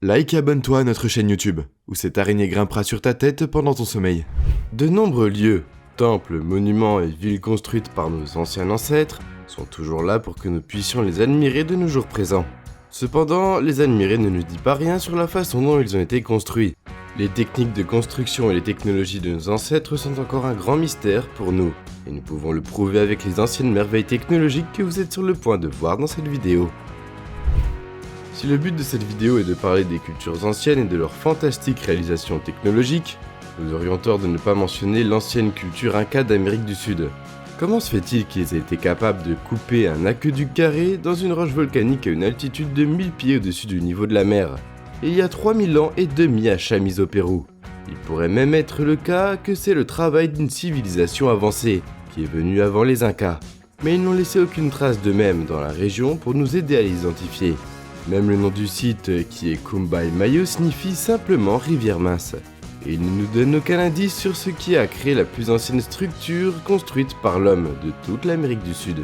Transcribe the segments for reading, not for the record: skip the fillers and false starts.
Like et abonne-toi à notre chaîne YouTube, où cette araignée grimpera sur ta tête pendant ton sommeil. De nombreux lieux, temples, monuments et villes construites par nos anciens ancêtres sont toujours là pour que nous puissions les admirer de nos jours présents. Cependant, les admirer ne nous dit pas rien sur la façon dont ils ont été construits. Les techniques de construction et les technologies de nos ancêtres sont encore un grand mystère pour nous, et nous pouvons le prouver avec les anciennes merveilles technologiques que vous êtes sur le point de voir dans cette vidéo. Si le but de cette vidéo est de parler des cultures anciennes et de leurs fantastiques réalisations technologiques, nous aurions tort de ne pas mentionner l'ancienne culture Inca d'Amérique du Sud. Comment se fait-il qu'ils aient été capables de couper un aqueduc carré dans une roche volcanique à une altitude de 1000 pieds au-dessus du niveau de la mer, il y a 3000 ans et demi à Chamizo au Pérou? Il pourrait même être le cas que c'est le travail d'une civilisation avancée, qui est venue avant les Incas. Mais ils n'ont laissé aucune trace d'eux-mêmes dans la région pour nous aider à les identifier. Même le nom du site, qui est Cumbay Mayo, signifie simplement rivière mince. Et il ne nous donne aucun indice sur ce qui a créé la plus ancienne structure construite par l'homme de toute l'Amérique du Sud.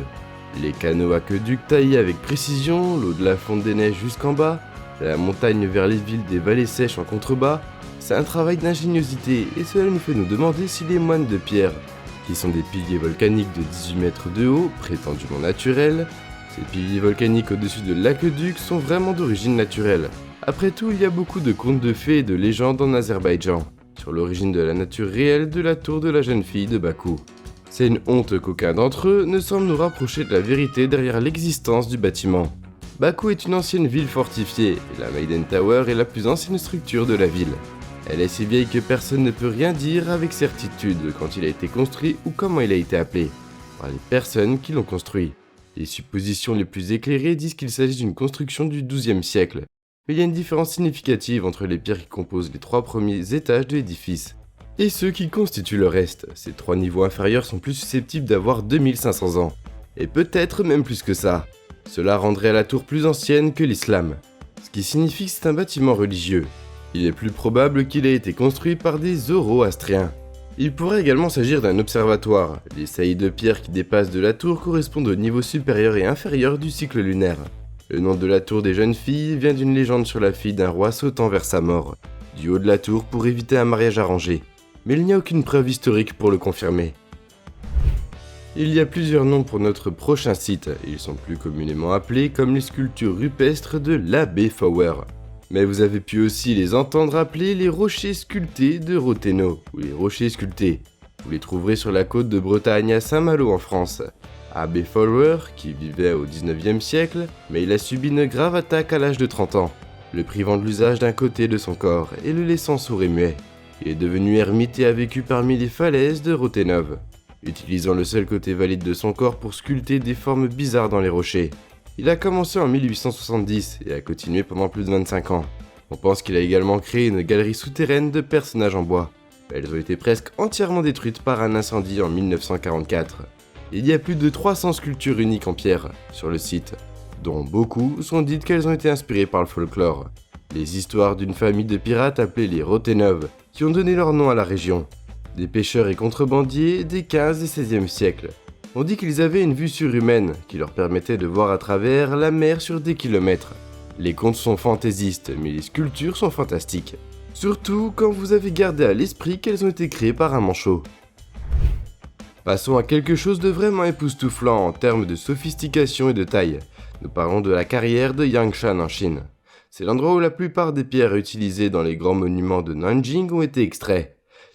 Les canaux aqueducs taillés avec précision, l'eau de la fonte des neiges jusqu'en bas, de la montagne vers les villes des vallées sèches en contrebas, c'est un travail d'ingéniosité et cela nous fait nous demander si les moines de pierre, qui sont des piliers volcaniques de 18 mètres de haut, prétendument naturels, ces piliers volcaniques au-dessus de l'aqueduc sont vraiment d'origine naturelle. Après tout, il y a beaucoup de contes de fées et de légendes en Azerbaïdjan sur l'origine de la nature réelle de la tour de la jeune fille de Bakou. C'est une honte qu'aucun d'entre eux ne semble nous rapprocher de la vérité derrière l'existence du bâtiment. Bakou est une ancienne ville fortifiée et la Maiden Tower est la plus ancienne structure de la ville. Elle est si vieille que personne ne peut rien dire avec certitude quand il a été construit ou comment il a été appelé par les personnes qui l'ont construit. Les suppositions les plus éclairées disent qu'il s'agit d'une construction du XIIe siècle, mais il y a une différence significative entre les pierres qui composent les 3 premiers étages de l'édifice et ceux qui constituent le reste. Ces 3 niveaux inférieurs sont plus susceptibles d'avoir 2500 ans, et peut-être même plus que ça. Cela rendrait la tour plus ancienne que l'islam, ce qui signifie que c'est un bâtiment religieux. Il est plus probable qu'il ait été construit par des Zoroastriens. Il pourrait également s'agir d'un observatoire. Les saillies de pierre qui dépassent de la tour correspondent au niveau supérieur et inférieur du cycle lunaire. Le nom de la tour des jeunes filles vient d'une légende sur la fille d'un roi sautant vers sa mort, du haut de la tour pour éviter un mariage arrangé. Mais il n'y a aucune preuve historique pour le confirmer. Il y a plusieurs noms pour notre prochain site, ils sont plus communément appelés comme les sculptures rupestres de l'Abbé Fowler. Mais vous avez pu aussi les entendre appeler les rochers sculptés de Roteno, ou les rochers sculptés. Vous les trouverez sur la côte de Bretagne à Saint-Malo en France. Abbé Fowler, qui vivait au 19e siècle, mais il a subi une grave attaque à l'âge de 30 ans, le privant de l'usage d'un côté de son corps et le laissant sourd et muet. Il est devenu ermite et a vécu parmi les falaises de Rotenov, utilisant le seul côté valide de son corps pour sculpter des formes bizarres dans les rochers. Il a commencé en 1870 et a continué pendant plus de 25 ans. On pense qu'il a également créé une galerie souterraine de personnages en bois. Elles ont été presque entièrement détruites par un incendie en 1944. Il y a plus de 300 sculptures uniques en pierre sur le site, dont beaucoup sont dites qu'elles ont été inspirées par le folklore. Les histoires d'une famille de pirates appelés les Rotenov, qui ont donné leur nom à la région. Des pêcheurs et contrebandiers des 15 et 16e siècles. On dit qu'ils avaient une vue surhumaine qui leur permettait de voir à travers la mer sur des kilomètres. Les contes sont fantaisistes, mais les sculptures sont fantastiques. Surtout quand vous avez gardé à l'esprit qu'elles ont été créées par un manchot. Passons à quelque chose de vraiment époustouflant en termes de sophistication et de taille. Nous parlons de la carrière de Yangshan en Chine. C'est l'endroit où la plupart des pierres utilisées dans les grands monuments de Nanjing ont été extraites.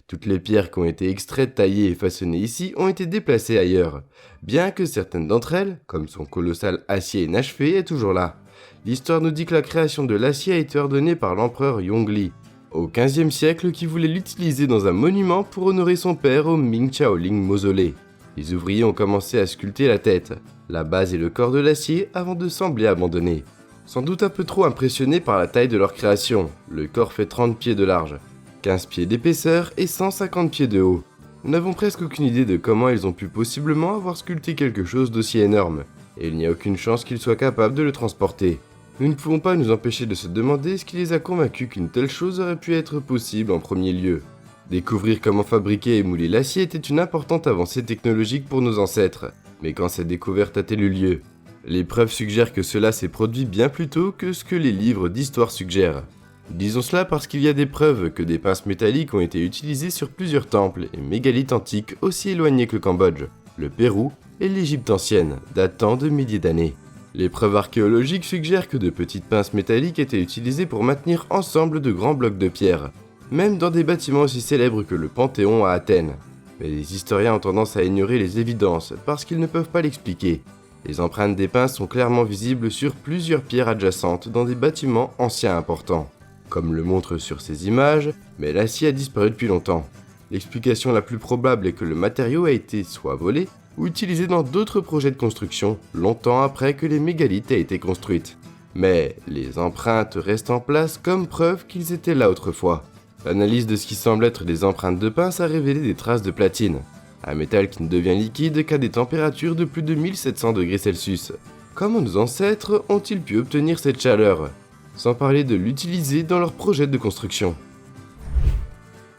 Toutes les pierres qui ont été extraites, taillées et façonnées ici ont été déplacées ailleurs, bien que certaines d'entre elles, comme son colossal acier inachevé, est toujours là. L'histoire nous dit que la création de l'acier a été ordonnée par l'empereur Yongli, au XVe siècle, qui voulait l'utiliser dans un monument pour honorer son père au Ming Chaoling Mausolée. Les ouvriers ont commencé à sculpter la tête, la base et le corps de l'acier avant de sembler abandonner. Sans doute un peu trop impressionnés par la taille de leur création, le corps fait 30 pieds de large, 15 pieds d'épaisseur et 150 pieds de haut. Nous n'avons presque aucune idée de comment ils ont pu possiblement avoir sculpté quelque chose d'aussi énorme, et il n'y a aucune chance qu'ils soient capables de le transporter. Nous ne pouvons pas nous empêcher de se demander ce qui les a convaincus qu'une telle chose aurait pu être possible en premier lieu. Découvrir comment fabriquer et mouler l'acier était une importante avancée technologique pour nos ancêtres, mais quand cette découverte a-t-elle eu lieu? Les preuves suggèrent que cela s'est produit bien plus tôt que ce que les livres d'histoire suggèrent. Disons cela parce qu'il y a des preuves que des pinces métalliques ont été utilisées sur plusieurs temples et mégalithes antiques aussi éloignés que le Cambodge, le Pérou et l'Égypte ancienne, datant de milliers d'années. Les preuves archéologiques suggèrent que de petites pinces métalliques étaient utilisées pour maintenir ensemble de grands blocs de pierre, même dans des bâtiments aussi célèbres que le Panthéon à Athènes. Mais les historiens ont tendance à ignorer les évidences parce qu'ils ne peuvent pas l'expliquer. Les empreintes des pinces sont clairement visibles sur plusieurs pierres adjacentes dans des bâtiments anciens importants, comme le montre sur ces images, mais l'acier a disparu depuis longtemps. L'explication la plus probable est que le matériau a été soit volé, ou utilisé dans d'autres projets de construction, longtemps après que les mégalithes aient été construites. Mais les empreintes restent en place comme preuve qu'ils étaient là autrefois. L'analyse de ce qui semble être des empreintes de pince a révélé des traces de platine, un métal qui ne devient liquide qu'à des températures de plus de 1700 degrés Celsius. Comment nos ancêtres ont-ils pu obtenir cette chaleur, sans parler de l'utiliser dans leurs projets de construction?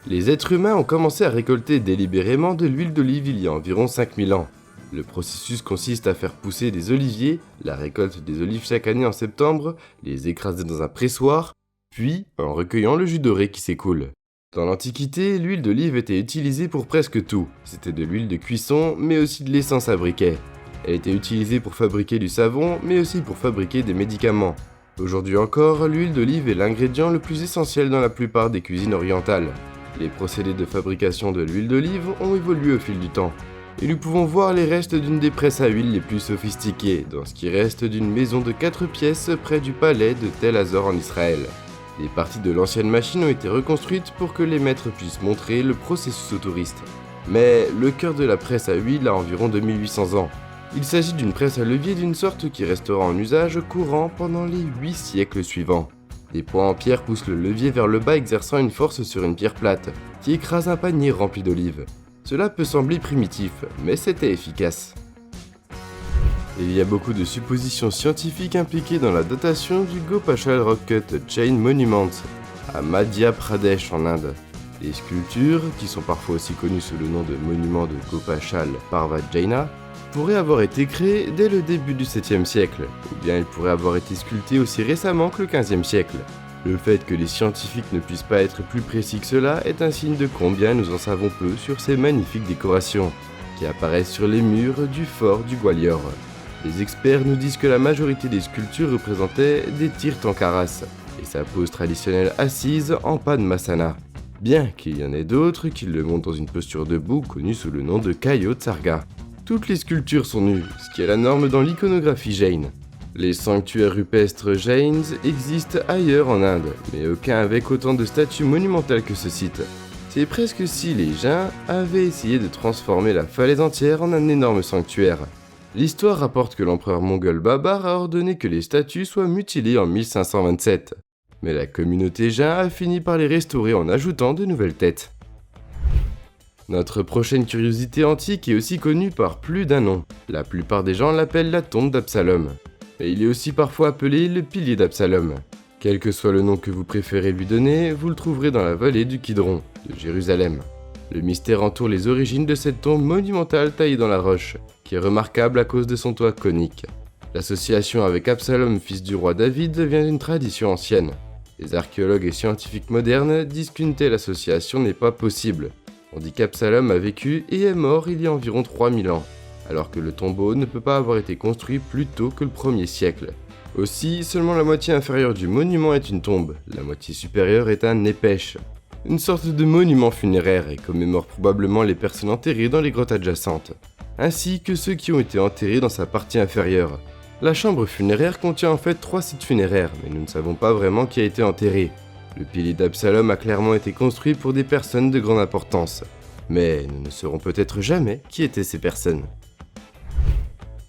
Les êtres humains ont commencé à récolter délibérément de l'huile d'olive il y a environ 5000 ans. Le processus consiste à faire pousser des oliviers, la récolte des olives chaque année en septembre, les écraser dans un pressoir, puis en recueillant le jus doré qui s'écoule. Dans l'Antiquité, l'huile d'olive était utilisée pour presque tout. C'était de l'huile de cuisson, mais aussi de l'essence à briquet. Elle était utilisée pour fabriquer du savon, mais aussi pour fabriquer des médicaments. Aujourd'hui encore, l'huile d'olive est l'ingrédient le plus essentiel dans la plupart des cuisines orientales. Les procédés de fabrication de l'huile d'olive ont évolué au fil du temps, et nous pouvons voir les restes d'une des presses à huile les plus sophistiquées, dans ce qui reste d'une maison de 4 pièces près du palais de Tel Hazor en Israël. Des parties de l'ancienne machine ont été reconstruites pour que les maîtres puissent montrer le processus aux touristes. Mais le cœur de la presse à huile a environ 2800 ans. Il s'agit d'une presse à levier d'une sorte qui restera en usage courant pendant les 8 siècles suivants. Des poids en pierre poussent le levier vers le bas exerçant une force sur une pierre plate, qui écrase un panier rempli d'olives. Cela peut sembler primitif, mais c'était efficace. Il y a beaucoup de suppositions scientifiques impliquées dans la datation du Gopashal Rock Cut Chain Monument, à Madhya Pradesh en Inde. Les sculptures, qui sont parfois aussi connues sous le nom de monument de Gopashal Parvat Jaina, pourraient avoir été créées dès le début du 7e siècle, ou bien elles pourraient avoir été sculptées aussi récemment que le 15e siècle. Le fait que les scientifiques ne puissent pas être plus précis que cela est un signe de combien nous en savons peu sur ces magnifiques décorations, qui apparaissent sur les murs du fort du Gwalior. Les experts nous disent que la majorité des sculptures représentaient des tirthankaras, et sa pose traditionnelle assise en Padmasana, bien qu'il y en ait d'autres qui le montrent dans une posture debout connue sous le nom de Kayotsarga. Toutes les sculptures sont nues, ce qui est la norme dans l'iconographie jaine. Les sanctuaires rupestres jains existent ailleurs en Inde, mais aucun avec autant de statues monumentales que ce site. C'est presque si les Jains avaient essayé de transformer la falaise entière en un énorme sanctuaire. L'histoire rapporte que l'empereur mongol Babar a ordonné que les statues soient mutilées en 1527. Mais la communauté Jain a fini par les restaurer en ajoutant de nouvelles têtes. Notre prochaine curiosité antique est aussi connue par plus d'un nom. La plupart des gens l'appellent la tombe d'Absalom. Et il est aussi parfois appelé le pilier d'Absalom. Quel que soit le nom que vous préférez lui donner, vous le trouverez dans la vallée du Kidron, de Jérusalem. Le mystère entoure les origines de cette tombe monumentale taillée dans la roche, qui est remarquable à cause de son toit conique. L'association avec Absalom, fils du roi David, vient d'une tradition ancienne. Les archéologues et scientifiques modernes disent qu'une telle association n'est pas possible. On dit qu'Absalom a vécu et est mort il y a environ 3000 ans, alors que le tombeau ne peut pas avoir été construit plus tôt que le 1er siècle. Aussi, seulement la moitié inférieure du monument est une tombe, la moitié supérieure est un épèche, une sorte de monument funéraire et commémore probablement les personnes enterrées dans les grottes adjacentes, ainsi que ceux qui ont été enterrés dans sa partie inférieure. La chambre funéraire contient en fait 3 sites funéraires, mais nous ne savons pas vraiment qui a été enterré. Le pilier d'Absalom a clairement été construit pour des personnes de grande importance, mais nous ne saurons peut-être jamais qui étaient ces personnes.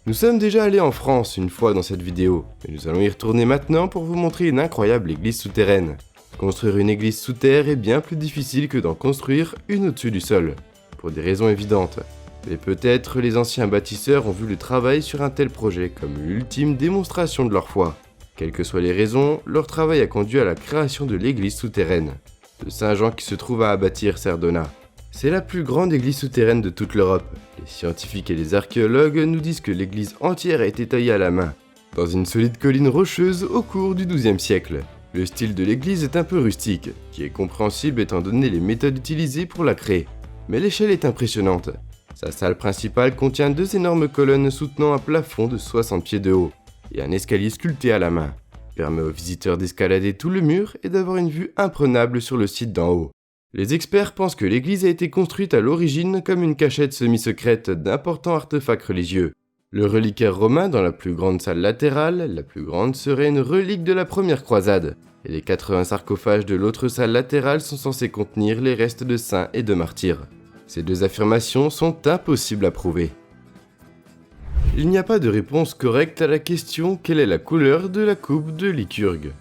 Nous sommes déjà allés en France une fois dans cette vidéo, et nous allons y retourner maintenant pour vous montrer une incroyable église souterraine. Construire une église sous terre est bien plus difficile que d'en construire une au-dessus du sol, pour des raisons évidentes. Mais peut-être les anciens bâtisseurs ont vu le travail sur un tel projet comme l'ultime démonstration de leur foi. Quelles que soient les raisons, leur travail a conduit à la création de l'église souterraine, de Saint-Jean qui se trouve à bâtir Cerdona. C'est la plus grande église souterraine de toute l'Europe. Les scientifiques et les archéologues nous disent que l'église entière a été taillée à la main, dans une solide colline rocheuse au cours du XIIe siècle. Le style de l'église est un peu rustique, qui est compréhensible étant donné les méthodes utilisées pour la créer. Mais l'échelle est impressionnante. Sa salle principale contient 2 énormes colonnes soutenant un plafond de 60 pieds de haut, et un escalier sculpté à la main, qui permet aux visiteurs d'escalader tout le mur et d'avoir une vue imprenable sur le site d'en haut. Les experts pensent que l'église a été construite à l'origine comme une cachette semi-secrète d'importants artefacts religieux. Le reliquaire romain dans la plus grande salle latérale, la plus grande serait une relique de la première croisade, et les 80 sarcophages de l'autre salle latérale sont censés contenir les restes de saints et de martyrs. Ces 2 affirmations sont impossibles à prouver. Il n'y a pas de réponse correcte à la question quelle est la couleur de la coupe de Lycurgue.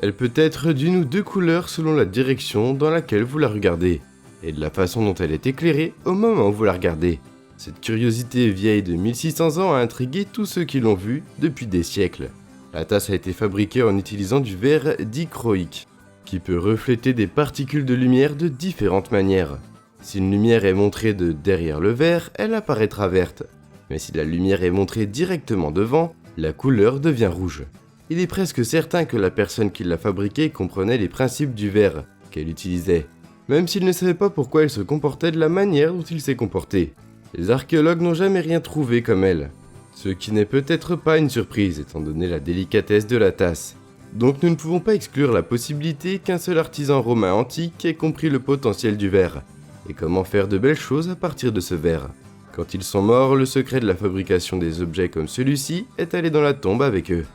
Elle peut être d'une ou 2 couleurs selon la direction dans laquelle vous la regardez, et de la façon dont elle est éclairée au moment où vous la regardez. Cette curiosité vieille de 1600 ans a intrigué tous ceux qui l'ont vue depuis des siècles. La tasse a été fabriquée en utilisant du verre dichroïque, qui peut refléter des particules de lumière de différentes manières. Si une lumière est montrée de derrière le verre, elle apparaîtra verte, mais si la lumière est montrée directement devant, la couleur devient rouge. Il est presque certain que la personne qui l'a fabriquée comprenait les principes du verre qu'elle utilisait, même s'il ne savait pas pourquoi elle se comportait de la manière dont il s'est comporté. Les archéologues n'ont jamais rien trouvé comme elle, ce qui n'est peut-être pas une surprise étant donné la délicatesse de la tasse. Donc nous ne pouvons pas exclure la possibilité qu'un seul artisan romain antique ait compris le potentiel du verre, et comment faire de belles choses à partir de ce verre. Quand ils sont morts, le secret de la fabrication des objets comme celui-ci est allé dans la tombe avec eux.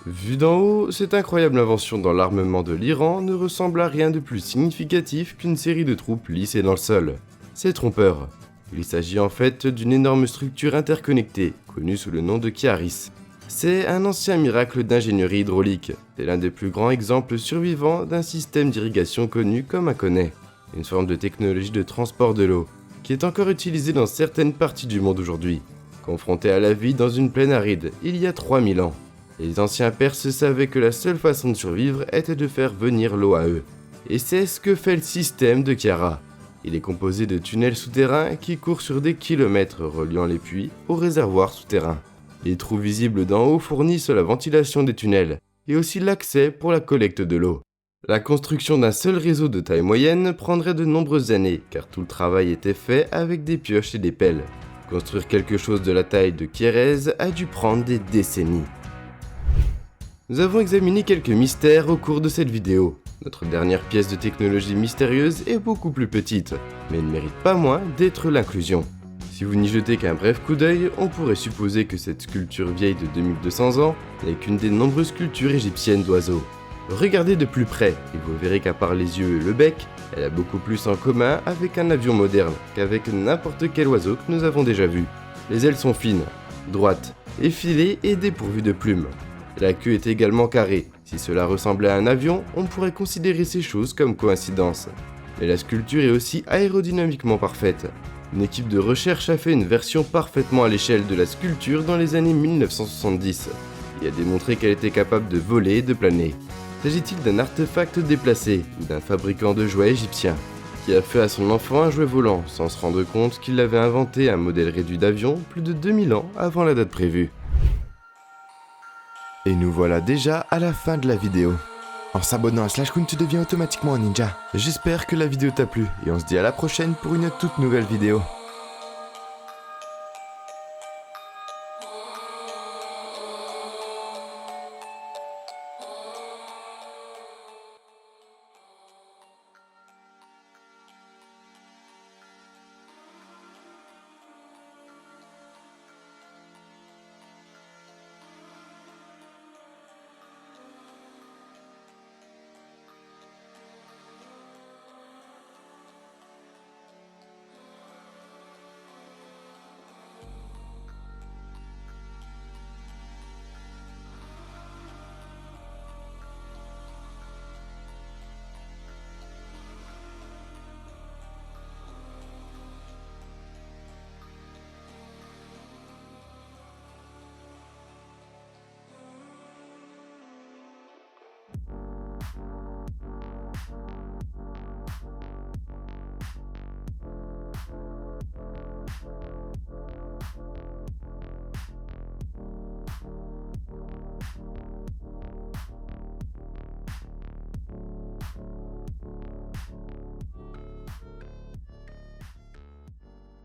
Vu d'en haut, cette incroyable invention dans l'armement de l'Iran ne ressemble à rien de plus significatif qu'une série de troupes lissées dans le sol. C'est trompeur. Il s'agit en fait d'une énorme structure interconnectée, connue sous le nom de Kiaris. C'est un ancien miracle d'ingénierie hydraulique. C'est l'un des plus grands exemples survivants d'un système d'irrigation connu comme un connaît, une forme de technologie de transport de l'eau, qui est encore utilisée dans certaines parties du monde aujourd'hui. Confronté à la vie dans une plaine aride, il y a 3000 ans. Les anciens Perses savaient que la seule façon de survivre était de faire venir l'eau à eux. Et c'est ce que fait le système de Kiara. Il est composé de tunnels souterrains qui courent sur des kilomètres reliant les puits aux réservoirs souterrains. Les trous visibles d'en haut fournissent la ventilation des tunnels et aussi l'accès pour la collecte de l'eau. La construction d'un seul réseau de taille moyenne prendrait de nombreuses années car tout le travail était fait avec des pioches et des pelles. Construire quelque chose de la taille de Kérès a dû prendre des décennies. Nous avons examiné quelques mystères au cours de cette vidéo. Notre dernière pièce de technologie mystérieuse est beaucoup plus petite, mais ne mérite pas moins d'être l'inclusion. Si vous n'y jetez qu'un bref coup d'œil, on pourrait supposer que cette sculpture vieille de 2200 ans n'est qu'une des nombreuses sculptures égyptiennes d'oiseaux. Regardez de plus près et vous verrez qu'à part les yeux et le bec, elle a beaucoup plus en commun avec un avion moderne qu'avec n'importe quel oiseau que nous avons déjà vu. Les ailes sont fines, droites, effilées et dépourvues de plumes. La queue est également carrée. Si cela ressemblait à un avion, on pourrait considérer ces choses comme coïncidences. Mais la sculpture est aussi aérodynamiquement parfaite. Une équipe de recherche a fait une version parfaitement à l'échelle de la sculpture dans les années 1970 et a démontré qu'elle était capable de voler et de planer. S'agit-il d'un artefact déplacé ou d'un fabricant de jouets égyptien qui a fait à son enfant un jouet volant sans se rendre compte qu'il avait inventé un modèle réduit d'avion plus de 2000 ans avant la date prévue? Et nous voilà déjà à la fin de la vidéo. En s'abonnant à Slash Queen, tu deviens automatiquement un ninja. J'espère que la vidéo t'a plu et on se dit à la prochaine pour une toute nouvelle vidéo.